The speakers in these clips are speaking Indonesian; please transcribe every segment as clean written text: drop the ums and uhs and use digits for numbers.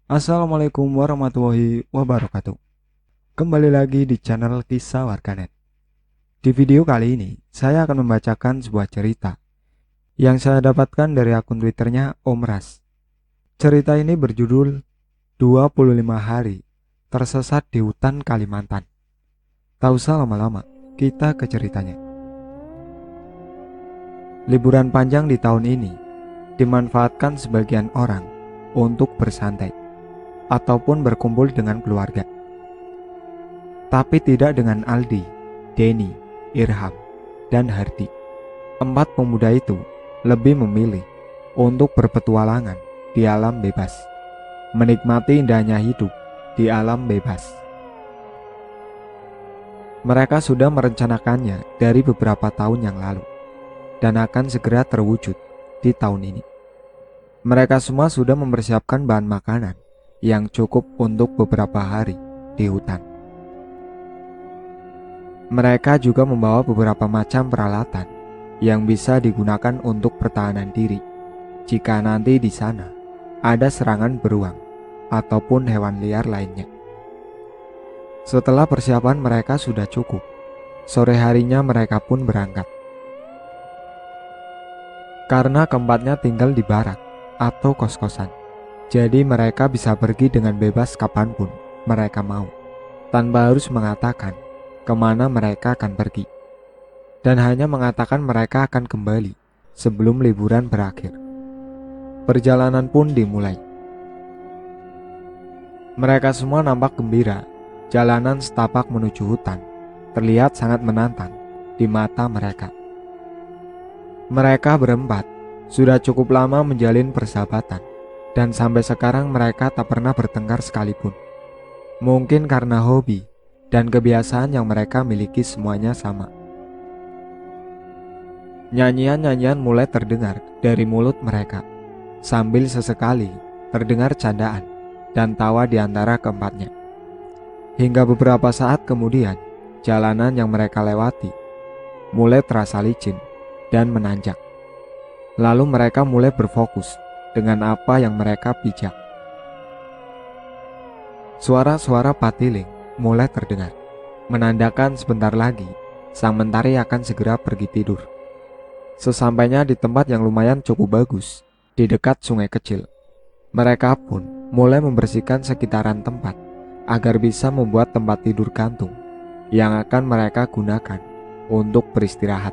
Assalamualaikum warahmatullahi wabarakatuh. Kembali lagi di channel Kisah Warganet. Di video kali ini, saya akan membacakan sebuah cerita yang saya dapatkan dari akun Twitternya Om Ras. Cerita ini berjudul 25 hari tersesat di hutan Kalimantan. Tak usah lama-lama, kita ke ceritanya. Liburan panjang di tahun ini dimanfaatkan sebagian orang untuk bersantai ataupun berkumpul dengan keluarga. Tapi tidak dengan Aldi, Denny, Irham, dan Hardi. Empat pemuda itu lebih memilih untuk berpetualangan di alam bebas, menikmati indahnya hidup di alam bebas. Mereka sudah merencanakannya dari beberapa tahun yang lalu dan akan segera terwujud di tahun ini. Mereka semua sudah mempersiapkan bahan makanan yang cukup untuk beberapa hari di hutan. Mereka juga membawa beberapa macam peralatan yang bisa digunakan untuk pertahanan diri jika nanti di sana ada serangan beruang ataupun hewan liar lainnya. Setelah persiapan mereka sudah cukup, sore harinya mereka pun berangkat. Karena keempatnya tinggal di barak atau kos-kosan, jadi mereka bisa pergi dengan bebas kapanpun mereka mau, tanpa harus mengatakan kemana mereka akan pergi, dan hanya mengatakan mereka akan kembali sebelum liburan berakhir. Perjalanan pun dimulai. Mereka semua nampak gembira. Jalanan setapak menuju hutan terlihat sangat menantang di mata mereka. Mereka berempat sudah cukup lama menjalin persahabatan, dan sampai sekarang mereka tak pernah bertengkar sekalipun. Mungkin karena hobi dan kebiasaan yang mereka miliki semuanya sama. Nyanyian-nyanyian mulai terdengar dari mulut mereka, sambil sesekali terdengar candaan dan tawa di antara keempatnya. Hingga beberapa saat kemudian, jalanan yang mereka lewati mulai terasa licin dan menanjak. Lalu mereka mulai berfokus dengan apa yang mereka pijak. Suara-suara patiling mulai terdengar, menandakan sebentar lagi sang mentari akan segera pergi tidur. Sesampainya di tempat yang lumayan cukup bagus, di dekat sungai kecil, mereka pun mulai membersihkan sekitaran tempat agar bisa membuat tempat tidur gantung yang akan mereka gunakan untuk beristirahat.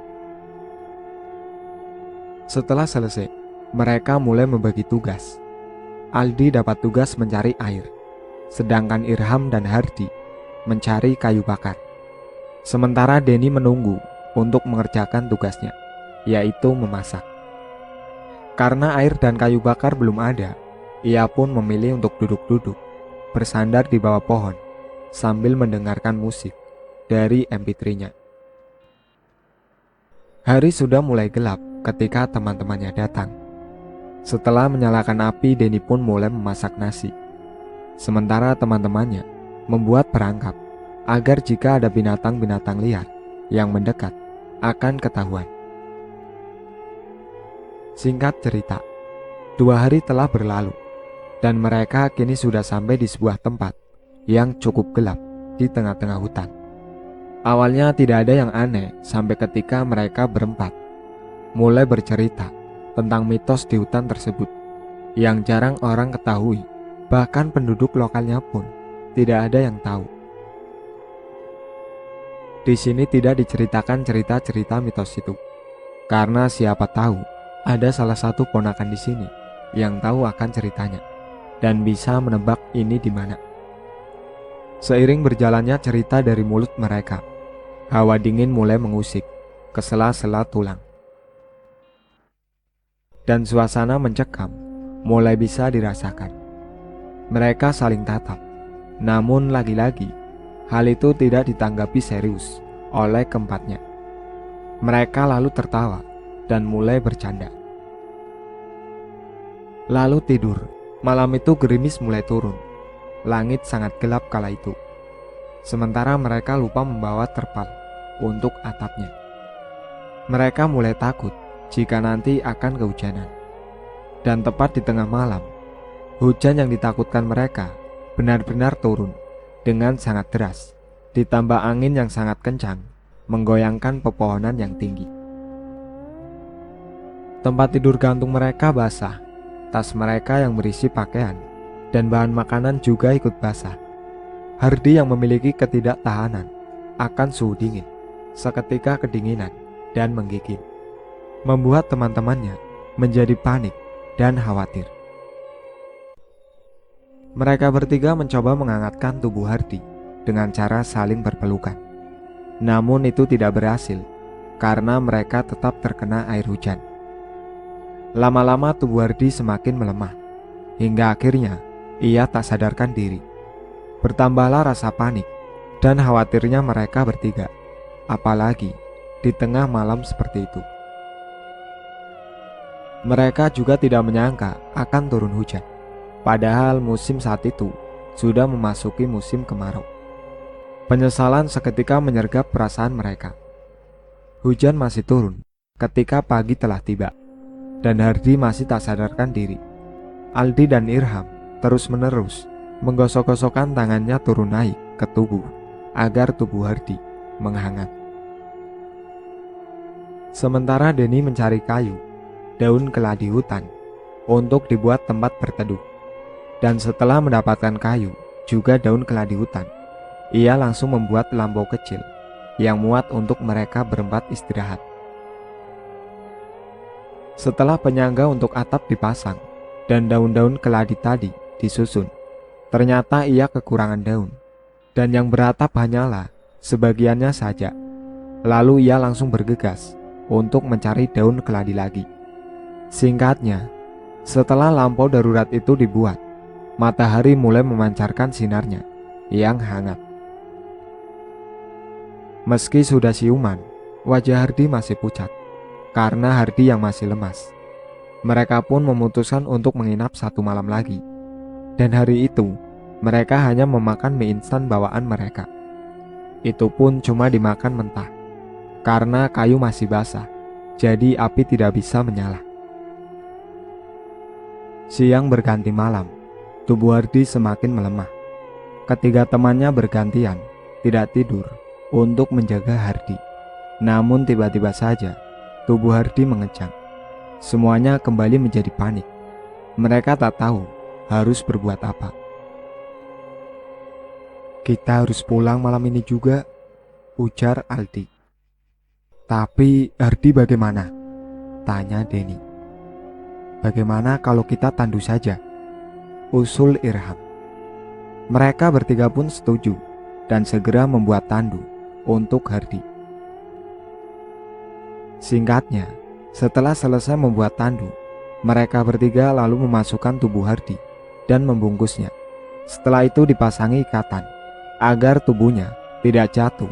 Setelah selesai, mereka mulai membagi tugas. Aldi dapat tugas mencari air, sedangkan Irham dan Hardi mencari kayu bakar. Sementara Denny menunggu untuk mengerjakan tugasnya, yaitu memasak. Karena air dan kayu bakar belum ada, ia pun memilih untuk duduk-duduk, bersandar di bawah pohon, sambil mendengarkan musik dari MP3-nya. Hari sudah mulai gelap ketika teman-temannya datang. Setelah menyalakan api, Denny pun mulai memasak nasi. Sementara teman-temannya membuat perangkap agar jika ada binatang-binatang liar yang mendekat akan ketahuan. Singkat cerita, 2 hari telah berlalu dan mereka kini sudah sampai di sebuah tempat yang cukup gelap di tengah-tengah hutan. Awalnya tidak ada yang aneh sampai ketika mereka berempat mulai bercerita tentang mitos di hutan tersebut yang jarang orang ketahui, bahkan penduduk lokalnya pun tidak ada yang tahu. Di sini tidak diceritakan cerita-cerita mitos itu, karena siapa tahu ada salah satu ponakan di sini yang tahu akan ceritanya dan bisa menebak ini di mana. Seiring berjalannya cerita dari mulut mereka, hawa dingin mulai mengusik ke sela-sela tulang. Dan suasana mencekam mulai bisa dirasakan. Mereka saling tatap, namun lagi-lagi hal itu tidak ditanggapi serius oleh keempatnya. Mereka lalu tertawa dan mulai bercanda. Lalu tidur. Malam itu gerimis mulai turun. Langit sangat gelap kala itu. Sementara mereka lupa membawa terpal untuk atapnya. Mereka mulai takut jika nanti akan kehujanan. Dan tepat di tengah malam, Hujan yang ditakutkan mereka benar-benar turun dengan sangat deras, ditambah angin yang sangat kencang, menggoyangkan pepohonan yang tinggi. Tempat tidur gantung mereka basah, tas mereka yang berisi pakaian dan bahan makanan juga ikut basah. Hardy yang memiliki ketidaktahanan akan suhu dingin, seketika kedinginan dan menggigil, membuat teman-temannya menjadi panik dan khawatir. Mereka bertiga mencoba menghangatkan tubuh Hardy dengan cara saling berpelukan. Namun itu tidak berhasil karena mereka tetap terkena air hujan. Lama-lama tubuh Hardy semakin melemah, hingga akhirnya ia tak sadarkan diri. Bertambahlah rasa panik dan khawatirnya mereka bertiga, apalagi di tengah malam seperti itu. Mereka juga tidak menyangka akan turun hujan, padahal musim saat itu sudah memasuki musim kemarau. Penyesalan seketika menyergap perasaan mereka. Hujan masih turun ketika pagi telah tiba, dan Hardy masih tak sadarkan diri. Aldi dan Irham terus-menerus menggosok-gosokkan tangannya turun naik ke tubuh agar tubuh Hardy menghangat. Sementara Denny mencari kayu, daun keladi hutan untuk dibuat tempat berteduh. Dan setelah mendapatkan kayu, juga daun keladi hutan, ia langsung membuat lampau kecil yang muat untuk mereka berempat istirahat. Setelah penyangga untuk atap dipasang dan daun-daun keladi tadi disusun, ternyata ia kekurangan daun, dan yang beratap hanyalah sebagiannya saja. Lalu ia langsung bergegas untuk mencari daun keladi lagi. Singkatnya, setelah lampau darurat itu dibuat, matahari mulai memancarkan sinarnya yang hangat. Meski sudah siuman, wajah Hardy masih pucat karena Hardy yang masih lemas. Mereka pun memutuskan untuk menginap satu malam lagi. Dan hari itu, mereka hanya memakan mie instan bawaan mereka. Itu pun cuma dimakan mentah, karena kayu masih basah, jadi api tidak bisa menyala. Siang berganti malam, tubuh Hardy semakin melemah. Ketiga temannya bergantian tidak tidur untuk menjaga Hardy. Namun tiba-tiba saja tubuh Hardy mengejang. Semuanya kembali menjadi panik. Mereka tak tahu harus berbuat apa. "Kita harus pulang malam ini juga," ujar Aldi. "Tapi Hardy bagaimana?" tanya Denny. "Bagaimana kalau kita tandu saja?" usul Irham. Mereka bertiga pun setuju dan segera membuat tandu untuk Hardy. Singkatnya, setelah selesai membuat tandu, mereka bertiga lalu memasukkan tubuh Hardy dan membungkusnya. Setelah itu dipasangi ikatan agar tubuhnya tidak jatuh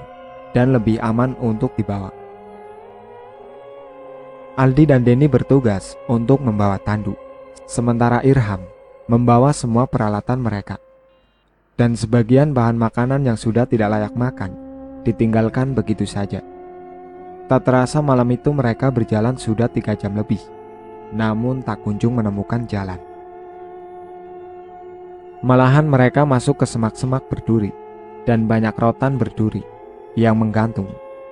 dan lebih aman untuk dibawa. Aldi dan Denny bertugas untuk membawa tandu, sementara Irham membawa semua peralatan mereka. Dan sebagian bahan makanan yang sudah tidak layak makan ditinggalkan begitu saja. Tak terasa malam itu mereka berjalan sudah 3 jam lebih, namun tak kunjung menemukan jalan. Malahan mereka masuk ke semak-semak berduri dan banyak rotan berduri yang menggantung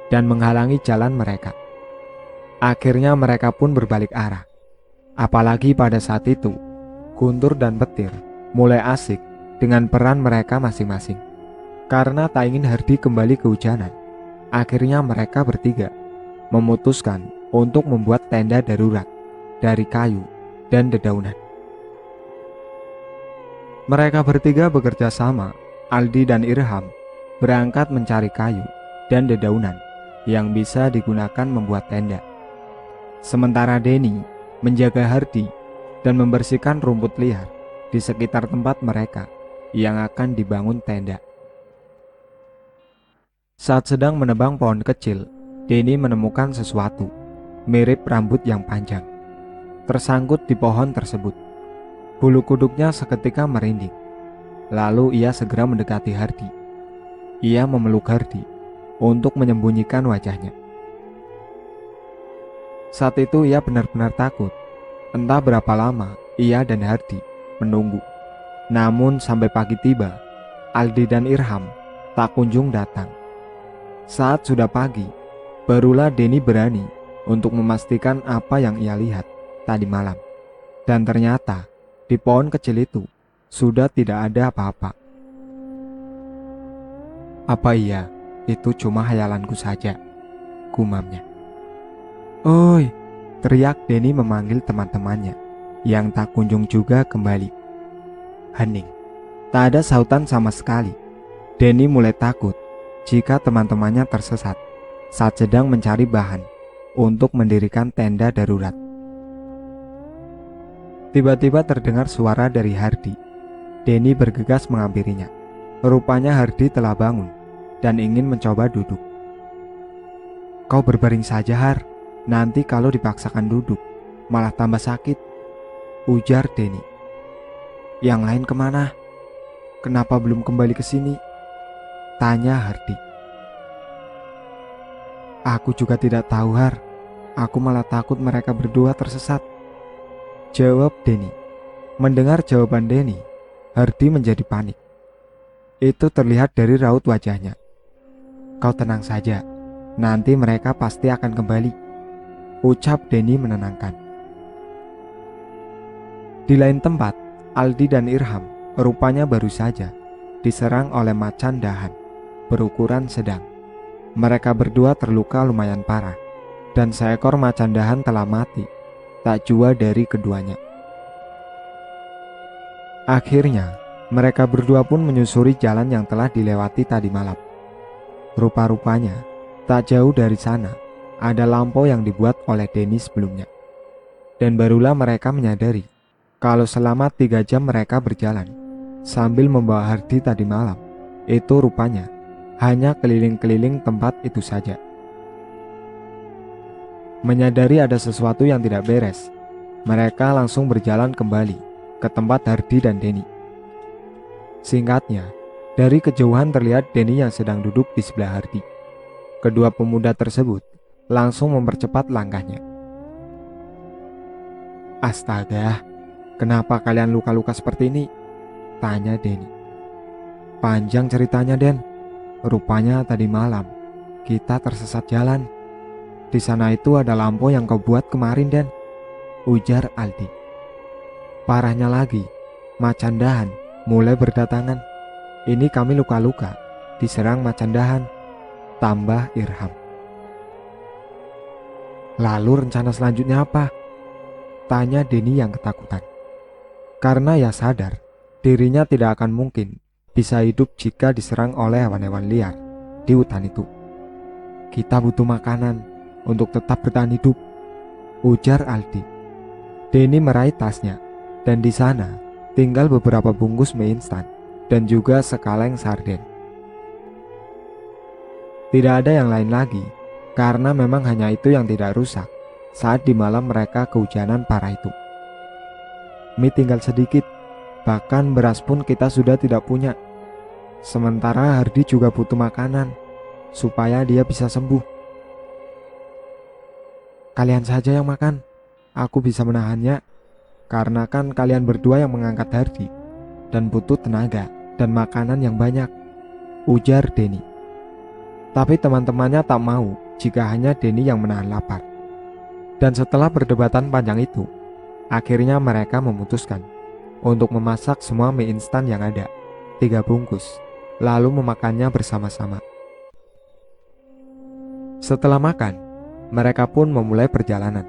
dan menghalangi jalan mereka. Akhirnya mereka pun berbalik arah. Apalagi pada saat itu, Guntur dan Petir mulai asik dengan peran mereka masing-masing. Karena tak ingin Hardy kembali kehujanan, akhirnya mereka bertiga memutuskan untuk membuat tenda darurat dari kayu dan dedaunan. Mereka bertiga bekerja sama. Aldi dan Irham berangkat mencari kayu dan dedaunan yang bisa digunakan membuat tenda. Sementara Denny menjaga Hardy dan membersihkan rumput liar di sekitar tempat mereka yang akan dibangun tenda. Saat sedang menebang pohon kecil, Denny menemukan sesuatu mirip rambut yang panjang tersangkut di pohon tersebut. Bulu kuduknya seketika merinding. Lalu ia segera mendekati Hardy. Ia memeluk Hardy untuk menyembunyikan wajahnya. Saat itu ia benar-benar takut. Entah berapa lama ia dan Hardy menunggu. Namun sampai pagi tiba, Aldi dan Irham tak kunjung datang. Saat sudah pagi, barulah Denny berani untuk memastikan apa yang ia lihat tadi malam. Dan ternyata di pohon kecil itu sudah tidak ada apa-apa. Apa iya itu cuma hayalanku saja? Gumamnya. Oi, teriak Denny memanggil teman-temannya yang tak kunjung juga kembali. Hening. Tak ada sautan sama sekali. Denny mulai takut jika teman-temannya tersesat saat sedang mencari bahan untuk mendirikan tenda darurat. Tiba-tiba terdengar suara dari Hardi. Denny bergegas menghampirinya. Rupanya Hardi telah bangun dan ingin mencoba duduk. Kau berbaring saja, Har. Nanti kalau dipaksakan duduk, malah tambah sakit, ujar Denny. Yang lain kemana? Kenapa belum kembali ke sini? Tanya Hardi. Aku juga tidak tahu, Har. Aku malah takut mereka berdua tersesat, jawab Denny. Mendengar jawaban Denny, Hardi menjadi panik. Itu terlihat dari raut wajahnya. Kau tenang saja, nanti mereka pasti akan kembali, ucap Denny menenangkan. Di lain tempat, Aldi dan Irham rupanya baru saja diserang oleh macan dahan berukuran sedang. Mereka berdua terluka lumayan parah, dan seekor macan dahan telah mati tak jua dari keduanya. Akhirnya, mereka berdua pun menyusuri jalan yang telah dilewati tadi malam. Rupa-rupanya, tak jauh dari sana ada lampau yang dibuat oleh Denny sebelumnya. Dan barulah mereka menyadari kalau selama 3 jam mereka berjalan sambil membawa Hardi tadi malam, itu rupanya hanya keliling-keliling tempat itu saja. Menyadari ada sesuatu yang tidak beres, mereka langsung berjalan kembali ke tempat Hardi dan Denny. Singkatnya, dari kejauhan terlihat Denny yang sedang duduk di sebelah Hardi. Kedua pemuda tersebut langsung mempercepat langkahnya. Astaga, kenapa kalian luka-luka seperti ini? Tanya Denny. Panjang ceritanya, Den. Rupanya tadi malam kita tersesat jalan. Di sana itu ada lampu yang kau buat kemarin, Den, ujar Aldi. Parahnya lagi, macan dahan mulai berdatangan. Ini kami luka-luka, diserang macan dahan, tambah Irham. Lalu rencana selanjutnya apa? Tanya Denny yang ketakutan. Karena ia sadar dirinya tidak akan mungkin bisa hidup jika diserang oleh hewan-hewan liar di hutan itu. Kita butuh makanan untuk tetap bertahan hidup, ujar Aldi. Denny meraih tasnya, dan di sana tinggal beberapa bungkus mie instan dan juga sekaleng sarden. Tidak ada yang lain lagi, karena memang hanya itu yang tidak rusak saat di malam mereka kehujanan parah itu. Mie tinggal sedikit, bahkan beras pun kita sudah tidak punya. Sementara Hardi juga butuh makanan supaya dia bisa sembuh. Kalian saja yang makan, aku bisa menahannya. Karena kan kalian berdua yang mengangkat Hardi dan butuh tenaga dan makanan yang banyak, ujar Denny. Tapi teman-temannya tak mau jika hanya Denny yang menahan lapar. Dan setelah perdebatan panjang itu, akhirnya mereka memutuskan untuk memasak semua mie instan yang ada, 3 bungkus, lalu memakannya bersama-sama. Setelah makan, mereka pun memulai perjalanan.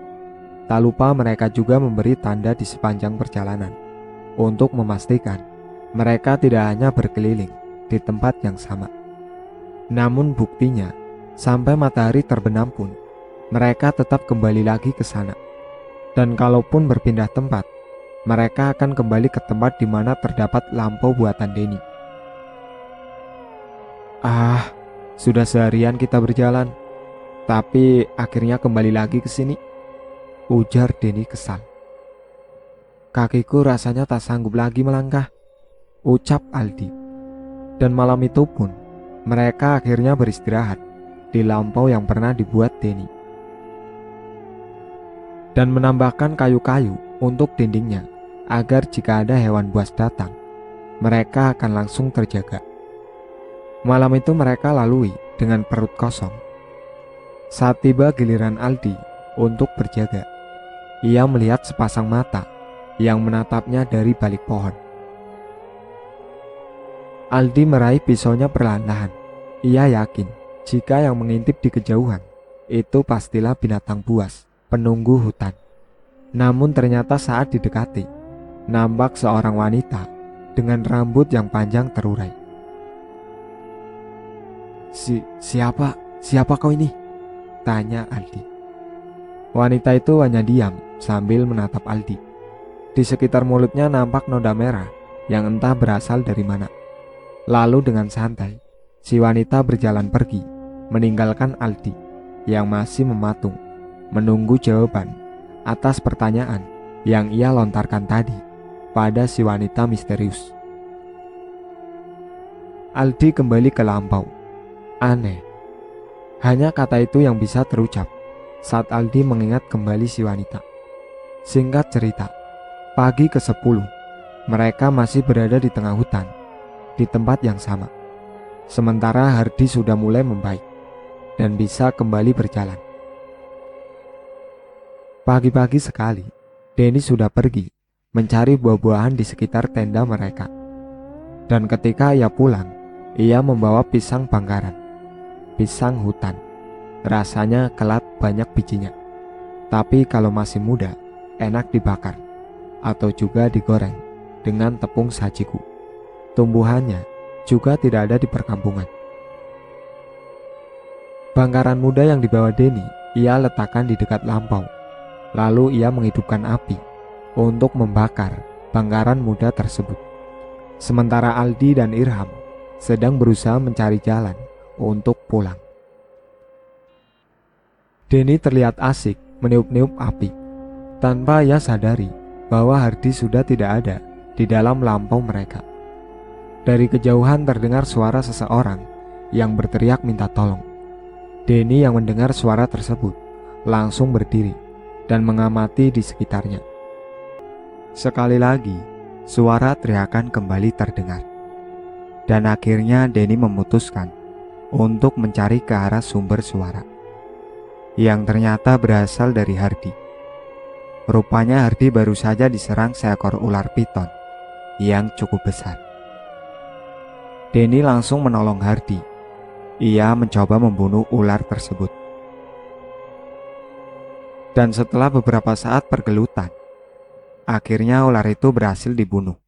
Tak lupa mereka juga memberi tanda di sepanjang perjalanan untuk memastikan mereka tidak hanya berkeliling di tempat yang sama. Namun buktinya, sampai matahari terbenam pun, mereka tetap kembali lagi ke sana. Dan kalaupun berpindah tempat, mereka akan kembali ke tempat di mana terdapat lampau buatan Denny. Sudah seharian kita berjalan, tapi akhirnya kembali lagi ke sini, ujar Denny kesal. Kakiku rasanya tak sanggup lagi melangkah, ucap Aldi. Dan malam itu pun mereka akhirnya beristirahat di lampau yang pernah dibuat Denny dan menambahkan kayu-kayu untuk dindingnya agar jika ada hewan buas datang, mereka akan langsung terjaga. Malam itu mereka lalui dengan perut kosong. Saat tiba giliran Aldi untuk berjaga, ia melihat sepasang mata yang menatapnya dari balik pohon. Aldi meraih pisaunya perlahan-lahan. Ia yakin jika yang mengintip di kejauhan itu pastilah binatang buas, penunggu hutan. Namun ternyata saat didekati, nampak seorang wanita dengan rambut yang panjang terurai. Siapa kau ini?" tanya Aldi. Wanita itu hanya diam sambil menatap Aldi. Di sekitar mulutnya nampak noda merah yang entah berasal dari mana. Lalu dengan santai, si wanita berjalan pergi, meninggalkan Aldi yang masih mematung, menunggu jawaban atas pertanyaan yang ia lontarkan tadi pada si wanita misterius. Aldi kembali ke lampau. Aneh, hanya kata itu yang bisa terucap saat Aldi mengingat kembali si wanita. Singkat cerita, pagi ke-10, mereka masih berada di tengah hutan, di tempat yang sama. Sementara Hardi sudah mulai membaik dan bisa kembali berjalan. Pagi-pagi sekali, Denny sudah pergi mencari buah-buahan di sekitar tenda mereka. Dan ketika ia pulang, ia membawa pisang bangkaran, pisang hutan. Rasanya kelat banyak bijinya. Tapi kalau masih muda, enak dibakar atau juga digoreng dengan tepung sajiku. Tumbuhannya juga tidak ada di perkampungan. Bangkaran muda yang dibawa Denny, ia letakkan di dekat lampau. Lalu ia menghidupkan api untuk membakar bangkaran muda tersebut. Sementara Aldi dan Irham sedang berusaha mencari jalan untuk pulang. Denny terlihat asik meniup-niup api, tanpa ia sadari bahwa Hardi sudah tidak ada di dalam lampau mereka. Dari kejauhan terdengar suara seseorang yang berteriak minta tolong. Denny yang mendengar suara tersebut langsung berdiri dan mengamati di sekitarnya. Sekali lagi, suara teriakan kembali terdengar. Dan akhirnya Denny memutuskan untuk mencari ke arah sumber suara, yang ternyata berasal dari Hardi. Rupanya Hardi baru saja diserang seekor ular piton yang cukup besar. Denny langsung menolong Hardi. Ia mencoba membunuh ular tersebut. Dan setelah beberapa saat pergelutan, akhirnya ular itu berhasil dibunuh.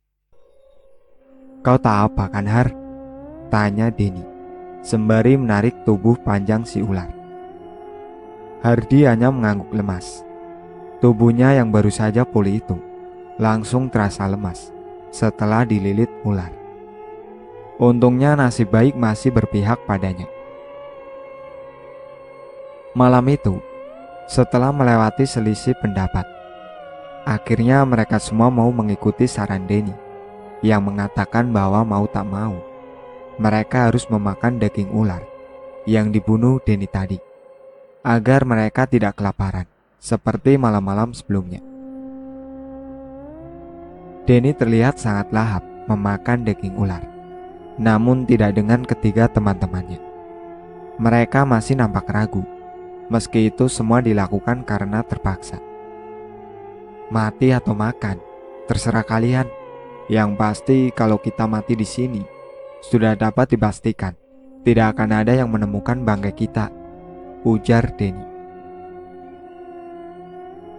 "Kau tak apa kan, Har?" tanya Denny sembari menarik tubuh panjang si ular. Hardi hanya mengangguk lemas. Tubuhnya yang baru saja pulih itu langsung terasa lemas setelah dililit ular. Untungnya nasib baik masih berpihak padanya. Malam itu, setelah melewati selisih pendapat, akhirnya mereka semua mau mengikuti saran Denny yang mengatakan bahwa mau tak mau, mereka harus memakan daging ular yang dibunuh Denny tadi, agar mereka tidak kelaparan seperti malam-malam sebelumnya. Denny terlihat sangat lahap memakan daging ular, namun tidak dengan ketiga teman-temannya. Mereka masih nampak ragu, meski itu semua dilakukan karena terpaksa. "Mati atau makan, terserah kalian. Yang pasti kalau kita mati di sini, sudah dapat dipastikan tidak akan ada yang menemukan bangkai kita," ujar Denny.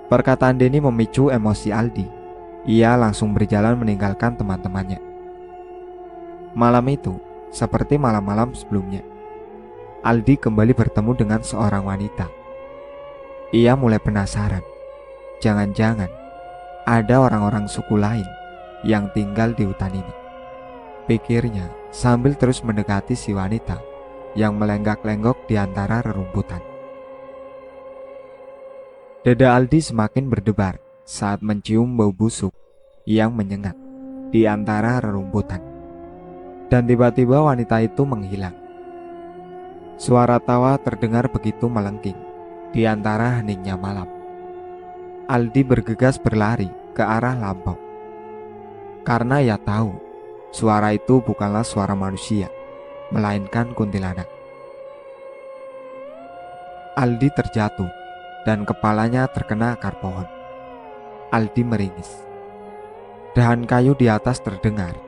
Perkataan Denny memicu emosi Aldi. Ia langsung berjalan meninggalkan teman-temannya. Malam itu, seperti malam-malam sebelumnya, Aldi kembali bertemu dengan seorang wanita. Ia mulai penasaran. Jangan-jangan ada orang-orang suku lain yang tinggal di hutan ini, pikirnya sambil terus mendekati si wanita yang melenggak-lenggok di antara rerumputan. Dada Aldi semakin berdebar saat mencium bau busuk yang menyengat di antara rerumputan. Dan tiba-tiba wanita itu menghilang. Suara tawa terdengar begitu melengking di antara heningnya malam. Aldi bergegas berlari ke arah lampau. karena ia tahu suara itu bukanlah suara manusia, melainkan kuntilanak. Aldi terjatuh dan kepalanya terkena akar pohon. Aldi meringis. Dahan kayu di atas terdengar.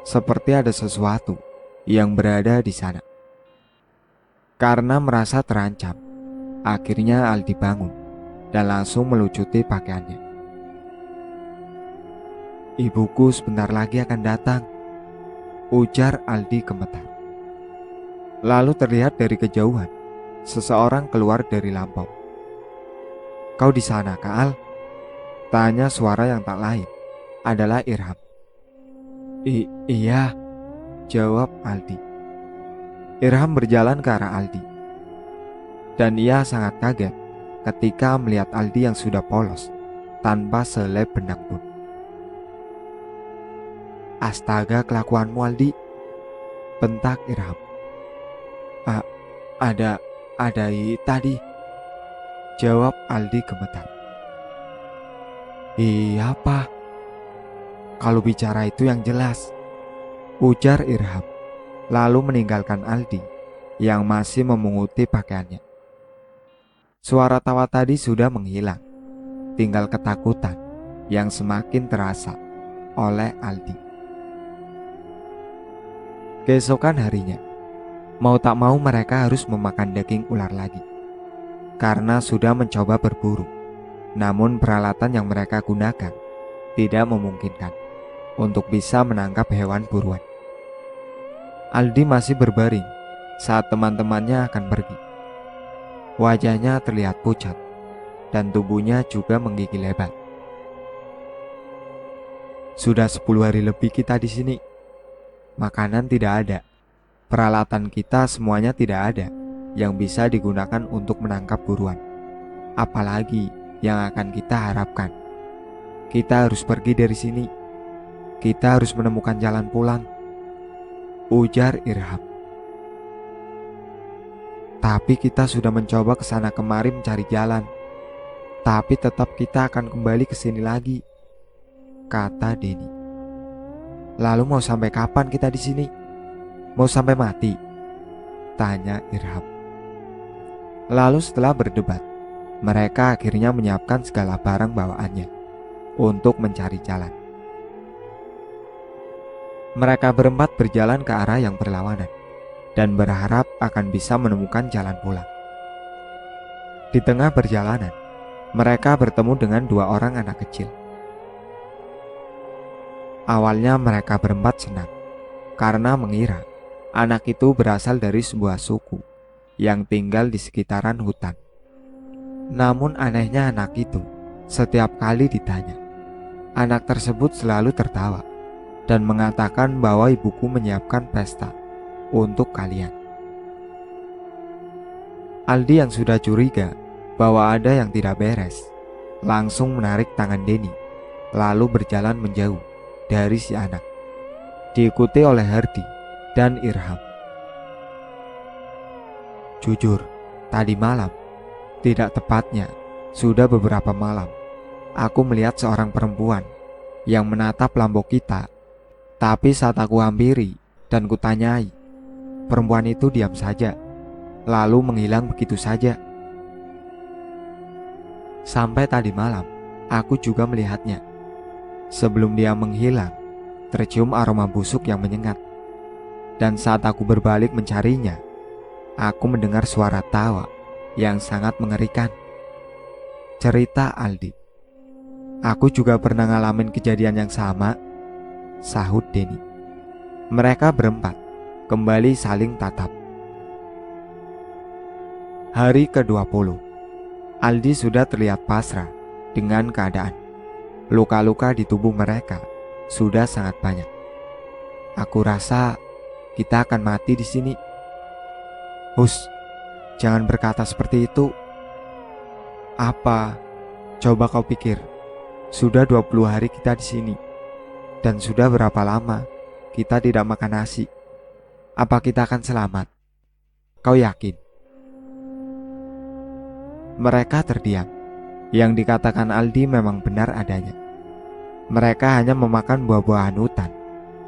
Seperti ada sesuatu yang berada di sana. Karena merasa terancam, akhirnya Aldi bangun dan langsung melucuti pakaiannya. "Ibuku sebentar lagi akan datang," ujar Aldi gemetar. Lalu terlihat dari kejauhan, seseorang keluar dari lampau. "Kau di sana, Kak Al?" tanya suara yang tak lain adalah Irham. Iya," jawab Aldi. Irham berjalan ke arah Aldi, dan ia sangat kaget ketika melihat Aldi yang sudah polos, tanpa selai benang pun. "Astaga, kelakuanmu, Aldi," bentak Irham. Ada tadi," jawab Aldi gemetar. "Iya, apa? Kalau bicara itu yang jelas," ujar Irham, lalu meninggalkan Aldi yang masih memunguti pakaiannya. Suara tawa tadi sudah menghilang, tinggal ketakutan yang semakin terasa oleh Aldi. Keesokan harinya, mau tak mau mereka harus memakan daging ular lagi. Karena sudah mencoba berburu, namun peralatan yang mereka gunakan tidak memungkinkan untuk bisa menangkap hewan buruan. Aldi masih berbaring saat teman-temannya akan pergi. Wajahnya terlihat pucat dan tubuhnya juga menggigil hebat. "Sudah 10 hari lebih kita di sini. Makanan tidak ada. Peralatan kita semuanya tidak ada yang bisa digunakan untuk menangkap buruan. Apalagi yang akan kita harapkan. Kita harus pergi dari sini. Kita harus menemukan jalan pulang," ujar Irham. "Tapi kita sudah mencoba ke sana kemari mencari jalan. Tapi tetap kita akan kembali ke sini lagi," kata Denny. "Lalu mau sampai kapan kita di sini? Mau sampai mati?" tanya Irham. Lalu setelah berdebat, mereka akhirnya menyiapkan segala barang bawaannya untuk mencari jalan. Mereka berempat berjalan ke arah yang berlawanan dan berharap akan bisa menemukan jalan pulang. Di tengah perjalanan, mereka bertemu dengan 2 orang anak kecil. Awalnya mereka berempat senang karena mengira anak itu berasal dari sebuah suku yang tinggal di sekitaran hutan. Namun anehnya anak itu, setiap kali ditanya, anak tersebut selalu tertawa dan mengatakan bahwa ibuku menyiapkan pesta untuk kalian. Aldi yang sudah curiga bahwa ada yang tidak beres, langsung menarik tangan Denny, lalu berjalan menjauh dari si anak, diikuti oleh Hardi dan Irham. "Jujur, tadi malam, tidak tepatnya sudah beberapa malam, aku melihat seorang perempuan yang menatap lombok kita. Tapi saat aku hampiri dan kutanyai, perempuan itu diam saja, lalu menghilang begitu saja. Sampai tadi malam, aku juga melihatnya. Sebelum dia menghilang, tercium aroma busuk yang menyengat. Dan saat aku berbalik mencarinya, aku mendengar suara tawa yang sangat mengerikan," cerita Aldi. "Aku juga pernah ngalamin kejadian yang sama," sahut Denny. Mereka berempat kembali saling tatap. Hari ke-20, Aldi sudah terlihat pasrah dengan keadaan. Luka-luka di tubuh mereka sudah sangat banyak. "Aku rasa kita akan mati di sini." "Hus, jangan berkata seperti itu." "Apa? Coba kau pikir, sudah 20 hari kita di sini. Dan sudah berapa lama kita tidak makan nasi? Apa kita akan selamat? Kau yakin?" Mereka terdiam. Yang dikatakan Aldi memang benar adanya. Mereka hanya memakan buah-buahan hutan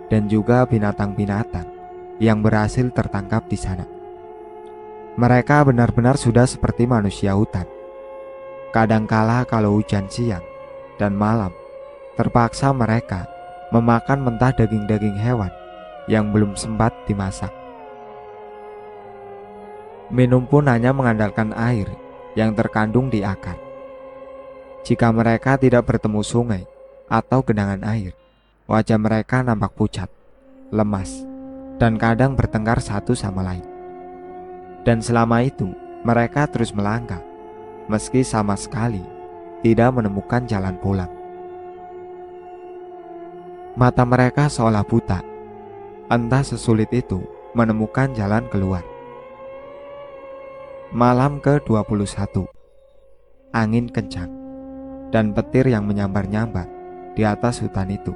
dan juga binatang-binatang yang berhasil tertangkap di sana. Mereka benar-benar sudah seperti manusia hutan. Kadangkala kalau hujan siang dan malam, terpaksa mereka memakan mentah daging-daging hewan yang belum sempat dimasak. Minum pun hanya mengandalkan air yang terkandung di akar. Jika mereka tidak bertemu sungai atau genangan air, wajah mereka nampak pucat, lemas, dan kadang bertengkar satu sama lain. Dan selama itu, mereka terus melangkah, meski sama sekali tidak menemukan jalan pulang. Mata mereka seolah buta, entah sesulit itu menemukan jalan keluar. Malam ke-21, angin kencang, dan petir yang menyambar-nyambar di atas hutan itu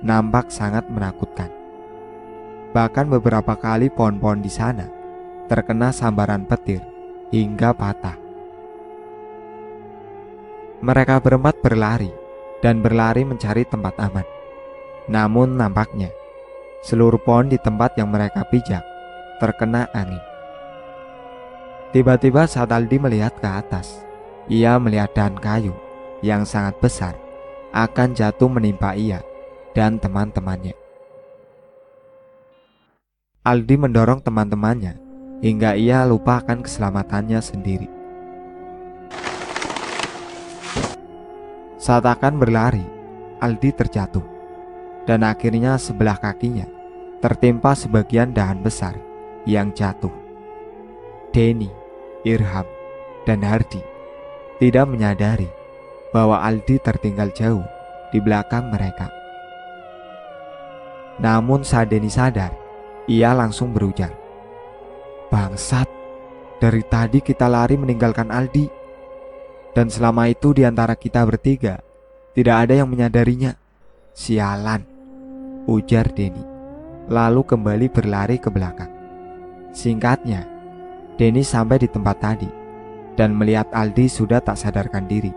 nampak sangat menakutkan. Bahkan beberapa kali pohon-pohon di sana terkena sambaran petir hingga patah. Mereka berempat berlari dan berlari mencari tempat aman. Namun nampaknya seluruh pohon di tempat yang mereka pijak terkena angin. Tiba-tiba saat Aldi melihat ke atas, ia melihat dahan kayu yang sangat besar akan jatuh menimpa ia dan teman-temannya. Aldi mendorong teman-temannya hingga ia lupa akan keselamatannya sendiri. Saat akan berlari, Aldi terjatuh dan akhirnya sebelah kakinya tertimpa sebagian dahan besar yang jatuh. Denny, Irham, dan Hardi tidak menyadari bahwa Aldi tertinggal jauh di belakang mereka. Namun saat Denny sadar, ia langsung berujar, "Bangsat, dari tadi kita lari meninggalkan Aldi, dan selama itu di antara kita bertiga tidak ada yang menyadarinya. Sialan," ujar Denny, lalu kembali berlari ke belakang. Singkatnya, Denny sampai di tempat tadi dan melihat Aldi sudah tak sadarkan diri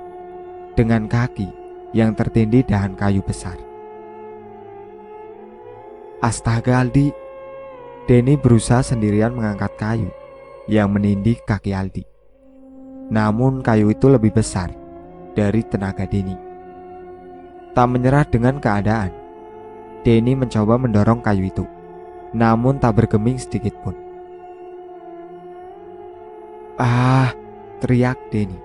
dengan kaki yang tertindih dahan kayu besar. "Astaga Aldi!" Denny berusaha sendirian mengangkat kayu yang menindih kaki Aldi. Namun kayu itu lebih besar dari tenaga Denny. Tak menyerah dengan keadaan, Denny mencoba mendorong kayu itu, namun tak bergeming sedikit pun. "Ah!" teriak Denny.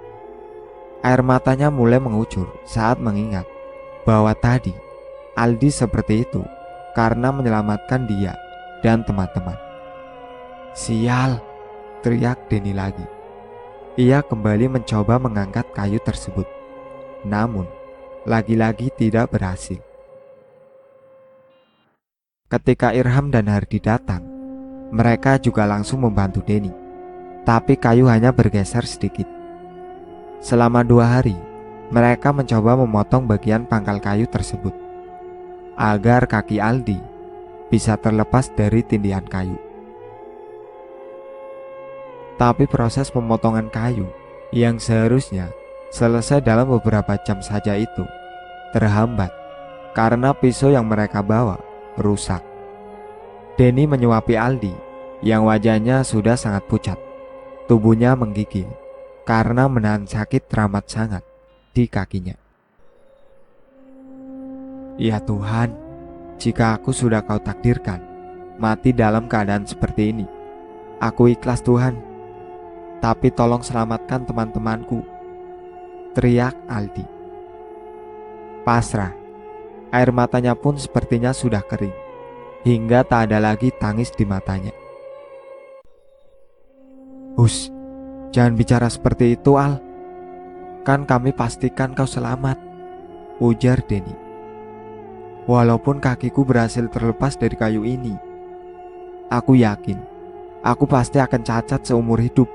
Air matanya mulai mengucur saat mengingat bahwa tadi Aldi seperti itu karena menyelamatkan dia dan teman-teman. "Sial!" teriak Denny lagi. Ia kembali mencoba mengangkat kayu tersebut, namun lagi-lagi tidak berhasil. Ketika Irham dan Hardi datang, mereka juga langsung membantu Denny, tapi kayu hanya bergeser sedikit. Selama 2 hari, mereka mencoba memotong bagian pangkal kayu tersebut agar kaki Aldi bisa terlepas dari tindihan kayu. Tapi proses pemotongan kayu yang seharusnya selesai dalam beberapa jam saja itu terhambat karena pisau yang mereka bawa rusak. Denny menyuapi Aldi yang wajahnya sudah sangat pucat. Tubuhnya menggigil karena menahan sakit teramat sangat di kakinya. "Ya Tuhan, jika aku sudah Kau takdirkan mati dalam keadaan seperti ini, aku ikhlas Tuhan. Tapi tolong selamatkan teman-temanku," teriak Aldi. Pasrah, air matanya pun sepertinya sudah kering, hingga tak ada lagi tangis di matanya. "Hus, jangan bicara seperti itu Al. Kan kami pastikan kau selamat," ujar Denny. "Walaupun kakiku berhasil terlepas dari kayu ini, aku yakin aku pasti akan cacat seumur hidup.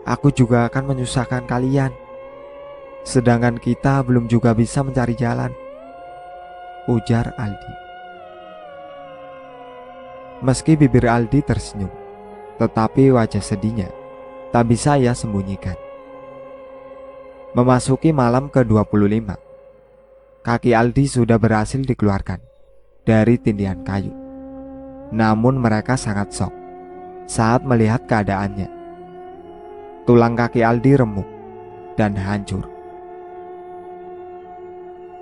Aku juga akan menyusahkan kalian, sedangkan kita belum juga bisa mencari jalan," ujar Aldi. Meski bibir Aldi tersenyum, tetapi wajah sedihnya tak bisa ia sembunyikan. Memasuki malam ke-25, Kaki Aldi sudah berhasil dikeluarkan dari tindihan kayu. Namun mereka sangat shock saat melihat keadaannya. Tulang kaki Aldi remuk dan hancur.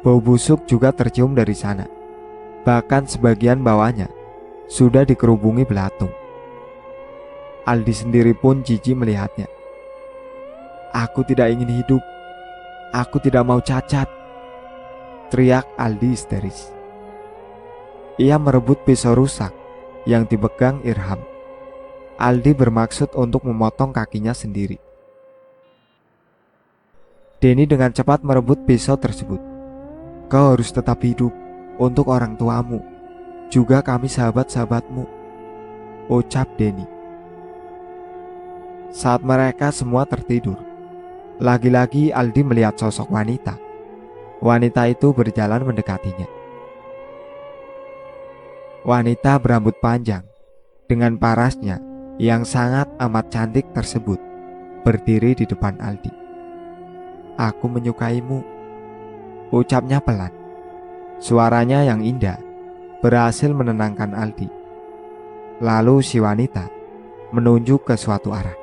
Bau busuk juga tercium dari sana. Bahkan sebagian bawahnya sudah dikerubungi belatung. Aldi sendiri pun jijik melihatnya. "Aku tidak ingin hidup. Aku tidak mau cacat," teriak Aldi histeris. Ia merebut pisau rusak yang dipegang Irham. Aldi bermaksud untuk memotong kakinya sendiri. Denny dengan cepat merebut pisau tersebut. "Kau harus tetap hidup untuk orang tuamu, juga kami sahabat-sahabatmu," ucap Denny. Saat mereka semua tertidur, lagi-lagi Aldi melihat sosok wanita. Wanita itu berjalan mendekatinya. Wanita berambut panjang dengan parasnya yang sangat amat cantik tersebut berdiri di depan Aldi. "Aku menyukaimu," ucapnya pelan. Suaranya yang indah berhasil menenangkan Aldi. Lalu si wanita menunjuk ke suatu arah.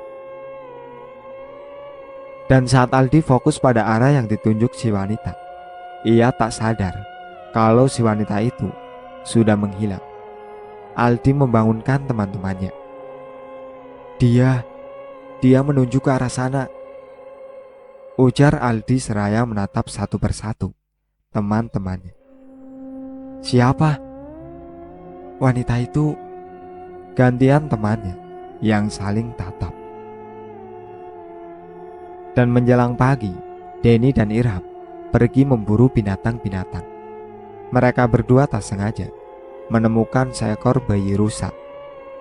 Dan saat Aldi fokus pada arah yang ditunjuk si wanita, ia tak sadar kalau si wanita itu sudah menghilang. Aldi membangunkan teman-temannya. Dia menunjuk ke arah sana," ujar Aldi seraya menatap satu persatu teman-temannya. "Siapa?" "Wanita itu," gantian temannya yang saling tatap. Dan menjelang pagi, Denny dan Irham pergi memburu binatang-binatang. Mereka berdua tak sengaja menemukan seekor bayi rusa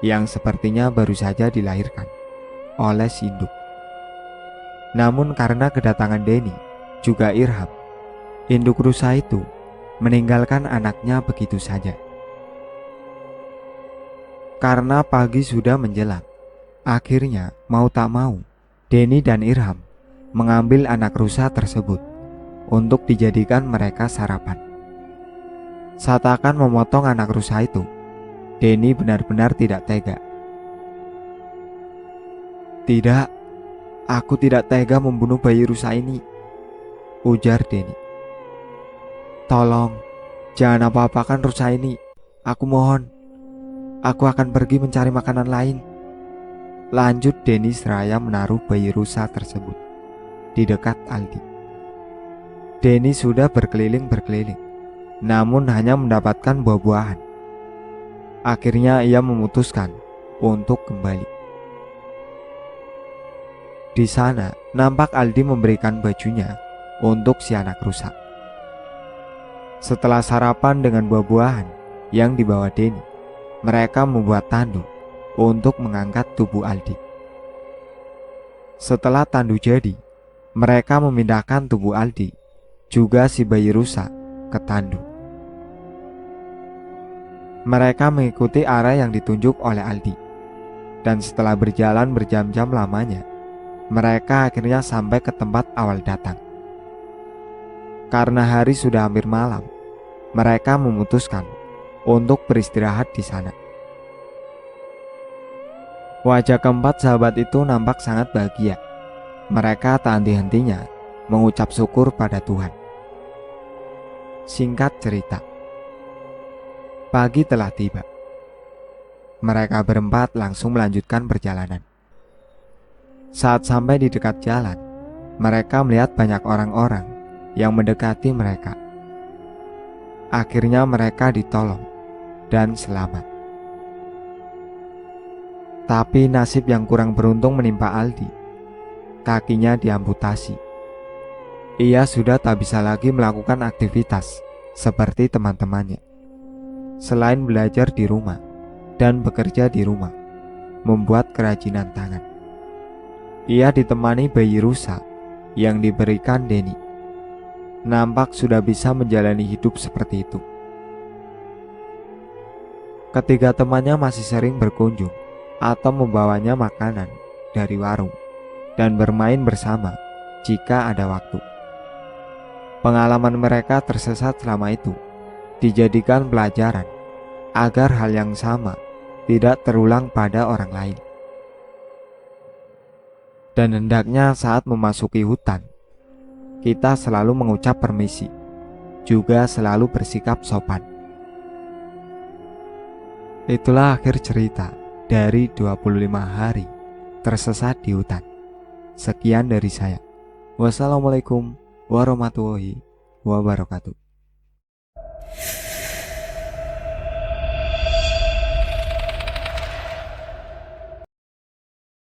yang sepertinya baru saja dilahirkan oleh si induk. Namun karena kedatangan Denny juga Irham, induk rusa itu meninggalkan anaknya begitu saja. Karena pagi sudah menjelang, akhirnya mau tak mau Denny dan Irham mengambil anak rusa tersebut untuk dijadikan mereka sarapan. Saat akan memotong anak rusa itu, Denny benar-benar tidak tega. "Tidak, aku tidak tega membunuh bayi rusa ini," ujar Denny. "Tolong, jangan apa-apakan rusa ini. Aku mohon. Aku akan pergi mencari makanan lain," lanjut Denny seraya menaruh bayi rusa tersebut di dekat Aldi. Denny sudah berkeliling-berkeliling, namun hanya mendapatkan buah-buahan. Akhirnya ia memutuskan untuk kembali. Di sana nampak Aldi memberikan bajunya untuk si anak rusa. Setelah sarapan dengan buah-buahan yang dibawa Denny, mereka membuat tandu untuk mengangkat tubuh Aldi. Setelah tandu jadi, mereka memindahkan tubuh Aldi, juga si bayi rusa, ke tandu. Mereka mengikuti arah yang ditunjuk oleh Aldi. Dan setelah berjalan berjam-jam lamanya, mereka akhirnya sampai ke tempat awal datang. Karena hari sudah hampir malam, mereka memutuskan untuk beristirahat di sana. Wajah keempat sahabat itu nampak sangat bahagia. Mereka tak henti-hentinya mengucap syukur pada Tuhan. Singkat cerita, pagi telah tiba. Mereka berempat langsung melanjutkan perjalanan. Saat sampai di dekat jalan, mereka melihat banyak orang-orang yang mendekati mereka. Akhirnya mereka ditolong dan selamat. Tapi nasib yang kurang beruntung menimpa Aldi. Kakinya diamputasi. Ia sudah tak bisa lagi melakukan aktivitas seperti teman-temannya. Selain belajar di rumah dan bekerja di rumah, membuat kerajinan tangan. Ia ditemani bayi rusa yang diberikan Denny. Nampak sudah bisa menjalani hidup seperti itu. Ketiga temannya masih sering berkunjung atau membawanya makanan dari warung dan bermain bersama jika ada waktu. Pengalaman mereka tersesat selama itu dijadikan pelajaran agar hal yang sama tidak terulang pada orang lain. Dan hendaknya saat memasuki hutan, kita selalu mengucap permisi, juga selalu bersikap sopan. Itulah akhir cerita dari 25 hari tersesat di hutan. Sekian dari saya. Wassalamualaikum warahmatullahi wabarakatuh.